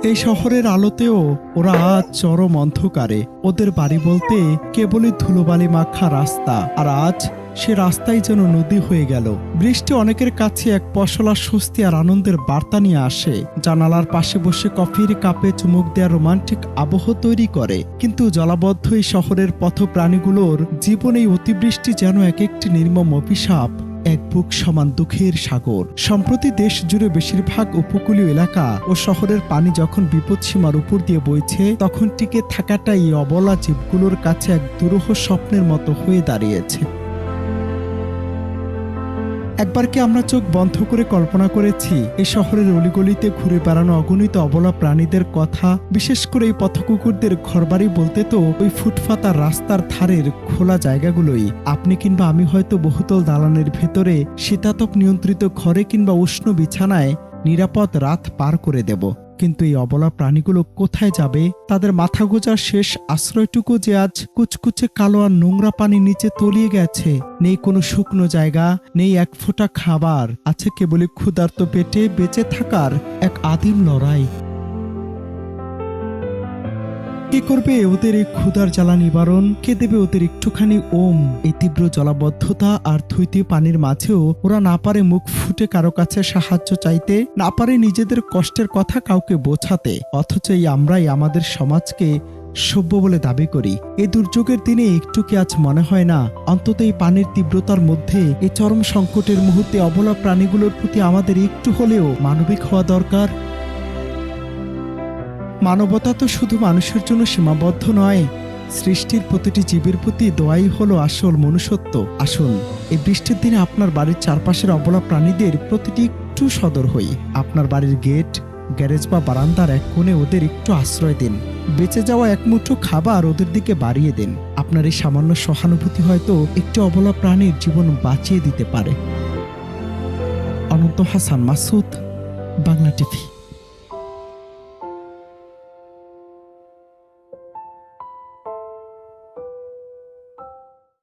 এই শহরের আলোতেও ওরা আজ চরম অন্ধকারে। ওদের বাড়ি বলতে কেবলই ধুলোবালি মাখা রাস্তা, আর আজ সে রাস্তাই যেন নদী হয়ে গেল। বৃষ্টি অনেকের কাছে এক পশলা স্বস্তি আর আনন্দের বার্তা নিয়ে আসে। জানালার পাশে বসে কফির কাপে চুমুক দেওয়া রোমান্টিক আবহ তৈরি করে, কিন্তু জলাবদ্ধ এই শহরের পথপ্রাণীগুলোর জীবনে এই অতিবৃষ্টি যেন এক একটি নির্মম অভিশাপ, এক বুক সমান দুঃখের সাগর। সম্প্রতি দেশ জুড়ে বেশিরভাগ উপকূলীয় এলাকা ও শহরের পানি যখন বিপদসীমার উপর দিয়ে বইছে, তখন টিকে থাকাটা এই অবলা জীবগুলোর কাছে এক দুরূহ স্বপ্নের মতো হয়ে দাঁড়িয়েছে। একবার কি আমরা চোখ বন্ধ করে কল্পনা করেছি এই শহরের অলিগলিতে ঘুরে বেড়ানো অগণিত অবলা প্রাণীদের কথা? বিশেষ করে এই পথকুকুরদের ঘরবাড়ি বলতে তো ওই ফুটপাত আর রাস্তার ধারের খোলা জায়গাগুলোই। আপনি কিংবা আমি হয়তো বহুতল দালানের ভেতরে শীতাতপ নিয়ন্ত্রিত ঘরে কিংবা উষ্ণ বিছানায় নিরাপদ রাত পার করে দেব, কিন্তু এই অবলা প্রাণীগুলো কোথায় যাবে? তাদের মাথা গোজার শেষ আশ্রয়টুকু যে আজ কুচকুচে কালো আর নোংরা পানি নিচে তলিয়ে গেছে। নেই কোনো শুকনো জায়গা, নেই এক ফোঁটা খাবার, আছে কেবলই ক্ষুধার্ত পেটে বেঁচে থাকার এক আদিম লড়াই। কে করবে ওদের এই ক্ষুধার জ্বালা নিবারণ? কে দেবে ওদের একটুখানি ওম? এই তীব্র জলাবদ্ধতা আর থইতে পানির মাঝেও ওরা না পারে মুখ ফুটে কারো কাছে সাহায্য চাইতে, না পারে নিজেদের কষ্টের কথা কাউকে বোঝাতে। অথচ এই আমরাই আমাদের সমাজকে সভ্য বলে দাবি করি। এই দুর্যোগের দিনে একটু কি আজ মনে হয় না, অন্তত এই পানির তীব্রতার মধ্যে এই চরম সংকটের মুহূর্তে অবলা প্রাণীগুলোর প্রতি আমাদের একটু হলেও মানবিক হওয়া দরকার? মানবতা তো শুধু মানুষের জন্য সীমাবদ্ধ নয়, সৃষ্টির প্রতিটি জীবের প্রতি দোয়াই হলো আসল মনুষ্যত্ব। আসুন এই বৃষ্টির দিনে আপনার বাড়ির চারপাশের অবলা প্রাণীদের প্রতিটি একটু সদর হই। আপনার বাড়ির গেট, গ্যারেজ বা বারান্দার এক কোণে ওদের একটু আশ্রয় দিন। বেঁচে যাওয়া এক মুঠো খাবার ওদের দিকে বাড়িয়ে দিন। আপনার এই সামান্য সহানুভূতি হয়তো একটি অবলা প্রাণীর জীবন বাঁচিয়ে দিতে পারে। অনন্ত হাসান মাসুদ, বাংলা টিভি।